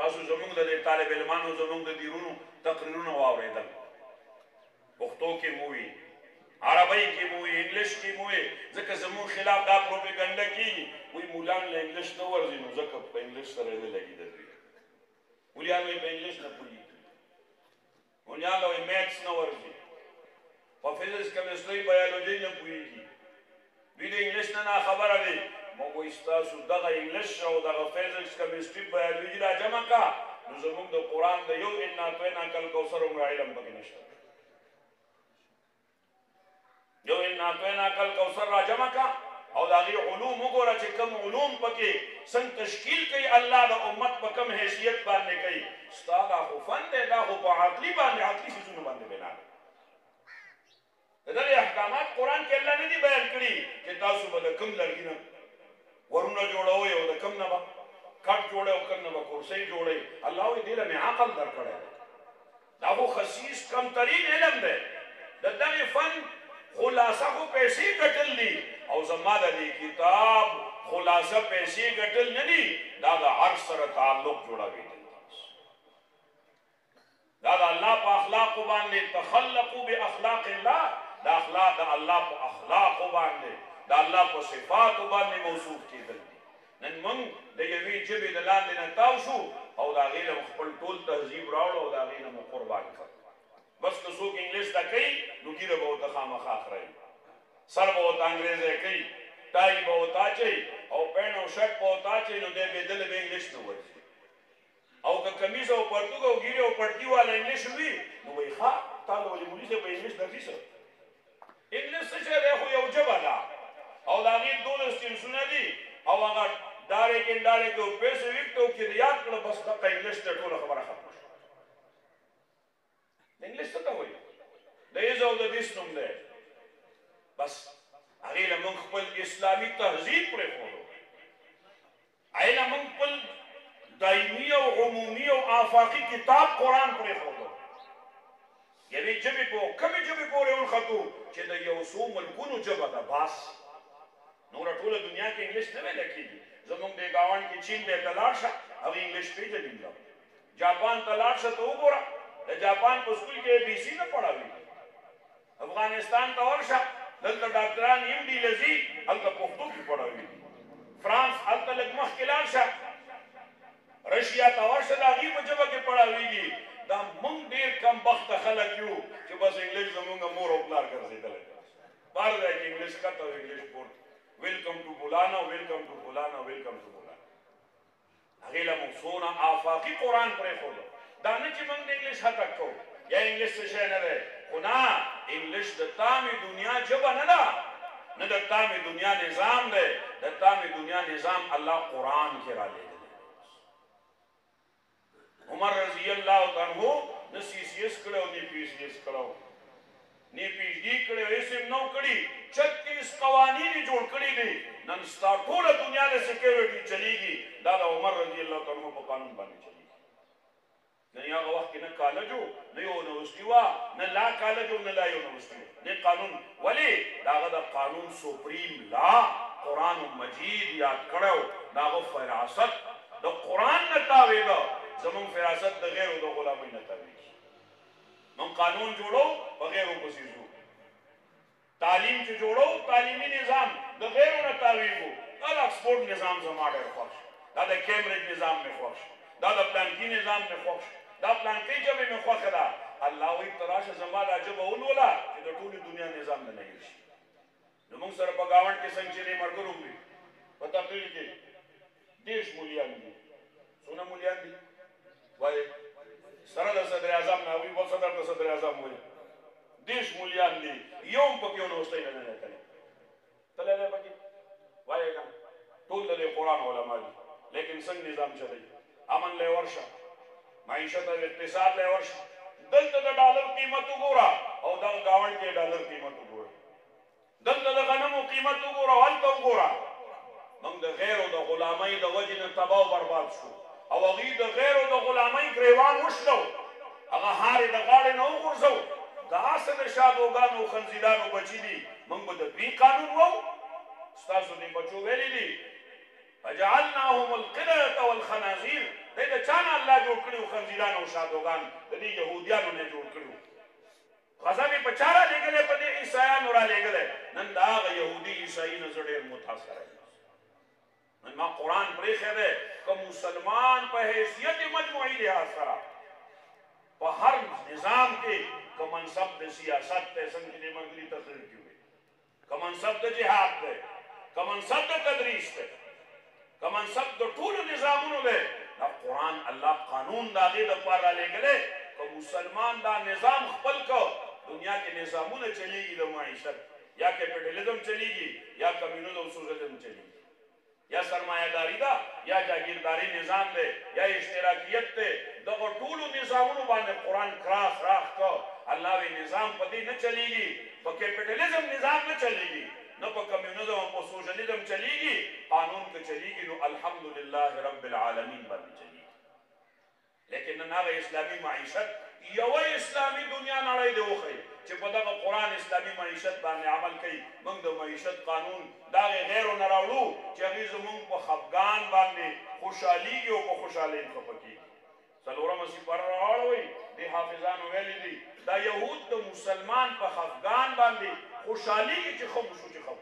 تاسو زمونږ د طالب علمانو زمونږ د دیرونو تقریرونه واورېدل پښتو کې مو وي عربی کې مو وي انګلیش کې مو وي ځکه زمونږ خلاف دا پروپیګنډه کېږي وایي مولان له انګلیش نه ورځي نو ځکه په انګلیش سره یې نه لګېدل مولیان وایي په انګلیش نه پوهېږي مولیان له وایي میتس نه ورځي په فزیکس کیمسټري بایولوژي نه پوهېږي دوی د انګلیش نه ناخبره دي موږ وایي ستاسو دغه انګلیش او دغه فزیکس کیمسټري بایولوژي را جمع کړه نو زموږ د قرآن د یو انا اعطیناک الکوثر عمره علم پکې نشته یو انا اعطیناک الکوثر را جمع کړه او د هغې علوم وګوره چې کوم علوم پکې څنګه تشکیل کوي الله د امت په کوم حیثیت باندې کوي ستا دا خو فن دی دا خو په عقلي باندې عقلي څیزونو باندې بنا دی د دغې احکامات قرآن کې الله نه دي بیان کړي چې تاسو به د کوم لرګي نه ورونه جوړوئ او د کوم نه به کټ جوړئ او کوم نه به کرسۍ جوړئ الله وایي دې له مې عقل درکړی دی دا خو خصیص کمترین علم دی د دغې فن خلاصه خو پیسې ګټل دي او زما د دې کتاب خلاصه پیسې ګټل نه دي دا د عرش سره تعلق جوړوي دا د الله په اخلاقو باندې تخلقوا باخلاق الله د اخلاق د الله په اخلاقو باندې د الله په صفاتو باندې موصوف کېدل دي نن موږ د یوې ژبې د لاندې نه تاو شو او د هغې نه خپل ټول تهذیب راوړو او د هغې نه مو قربان کړ بس که څوک انګلیش زده کوي نو ږیره به ورته خامخا خرئ سر به ورته انګریزی کوي ټای به ورته اچوي او پین او شرټ به ورته اچوي نو دی بېدله به انګلیش نه ورځي او که کمیز او پرتوګ او ږیرې او پټکي والا انګلیش وي نو وایي ښه تا له ولې مولي صاحب به انګلیش درځي څه انګلیش څه شی دی خو یو ژبه ده او د هغې 12 جنسونه دي او هغه ډارېک انډارېک او پیسفیک او کې یاد کړه بس دغه انګلیش ته ټوله خبره ختمه شوه انګلیش څه ته وایي د ایز او د دیس نوم دی بس هغې له موږ خپل اسلامي تهذیب پرېښودو هغې له موږ خپل دایمي او عمومي او آفاقي کتاب قرآن پرېښودو یوې ژبې په کومې ژبې پورې ونښتو چې د یو څو ملکونو ژبه ده بس نوره ټوله دنیا کې انګلیش نه ویلی کېږي زموږ دې ګاونډ کې چین دی ته لاړ شه هغې انګلیش پېژني نه جاپان ته لاړ شه ته وګوره د جاپان په سکول کې ABC نه پړاوي افغانستان ته ورشه دلته ډاکټران هندي لځي هلته پښتو کې پړاوي فرانس هلته لږ مخکې لاړ شه رشیا ته ورشه د هغې په ژبه کې پړاویږي دا موږ ډېر کم بخته خلک یو چې بس انګلیش زموږ مور او پلار ګرځېدلی بار ځای کې انګلیش کته او انګلیش پورته ویلکم ټو مولانا ویلکم ټو مولانا ویلکم ټو مولانا هغې له موږ څونه آفاقي قرآن پرېښودو دا نه چې موږ د انګلیش هتک کوو یا انګلیش څه شی نه دی خو نه انګلیش د تامې دنیا ژبه نه ده نه د تامې دنیا نظام دی د تامې دنیا نظام الله قرآن کې را لیږلی عمر رضی الله عنه نه CCS کړی او نه PCS کړی نه PhD کړی او هېڅ هم نه و کړي 36 قوانین یې جوړ کړي دي نن ستا ټوله دنیا د سیکیورټي چلیږي دا د عمر رضی الله عنه په قانون باندې چلیږي نه هغه وخت کې نه کالج و نه یونیورسټي وه نه لا کالج و نه لا یونیورسټي نه قانون ولې د هغه د قانون سوپریم لا قرآن مجید یاد کړی و د هغه فراست د قرآن نه تاوېده زمون فراست د غیرو د غلامۍ نه تاوېږي موږ قانون جوړو په غیرو پسې ځو تعلیم چې جوړو تعلیمي نظام د غیرو نه تاوېږو دا د اکسفورډ نظام زما ډېر خوښ دا د کیمبرج نظام مې خوښ دا د پلانکي نظام مې خوښ دا پلانکۍ ژبې مې خوښه ده الله وایي ته راشه زما دا ژبه ولوله چې د ټولې دنیا نظام نه هېر شي نو موږ سره په ګاونډ کې څنګه چې دې ملګرو وکړي په تقریر کې 10 مولیان دي څونه مولیان دي وایي سره د صدر اعظم نه وي بل صدر د صدر اعظم وایي 10 مولیان دي یو هم پکې یونیورسټۍ نه دی تللی تللی دی پکې وایي که ټول د دې قرآن علما دي لیکن څنګه نظام چلوي امن لی ورشه معیشت او اقتصاد لی ورشه دلته د ډالر قیمت وګوره او دغه ګاونډ کې ډالر قیمت وګوره دلته د غنمو قیمت وګوره هلته وګوره موږ د غیرو د غلامۍ د وجې نه تباه او برباد شو او هغوی د غیرو د غلامۍ ګریوان وشلو هغه هارې د غاړې نه وغورځو دا څه د شادوګانو او خنزیرانو بچي دي موږ به د دوی قانون وو ستاسو دې بچو ویلي دي فجعلناهم القردة والخنازير د چا نه الله جوړ کړي خنزیران او شادوغان د دې یهودیانو نه جوړ کړي غضب په چا را لېږلی په دې عیسایانو را لېږلی نن د هغه یهودي عیسایي نه زه ډېر متاثره یم نن ما قرآن پرېښی دی که مسلمان په حیثیت مجموعي لحاظ سره په هر نظام کې که منصب د سیاست دی څنګه چې دې ملګري تقریر کې وي که منصب د جهاد دی که منصب د تدریس دی که منصب د ټولو نظامونو دی دا قرآن الله قانون د هغې دپاره را لېږلی که مسلمان دا نظام خپل کو دنیا کې نظامونه چلیږي د معیشت یا کیپیټالیزم چلیږي یا کمیونیزم او سوشلیزم چلیږي یا سرمایه‌داري ده یا جاگیرداري نظام دی یا اشتراکیت دی دغه ټولو نظامونو باندې قرآن کراس راخ کو الله وی نظام په دې نه چلیږي په کیپیټالیزم نظام نه چلیږي نه په کمیونیزم او په سوشلیزم چلیږي قانون که چلیږي نو الحمدلله رب العالمین باندې چلیږي لیکن نن هغه اسلامي معیشت یوه اسلامي دنیا نړۍ دی وښیي چې په دغه قرآن اسلامي معیشت باندې عمل کوي موږ د معیشت قانون د هغې غیرو نه راوړو چې هغې زموږ په خفګان باندې خوشحالېږي او په خوشحالۍ خفه کېږي څلورمه سپاره راواړوئ دې حافظانو ویلي دي دا یهود د مسلمان په خفګان باندې خوشحالېږي چې ښه وشو چې ښه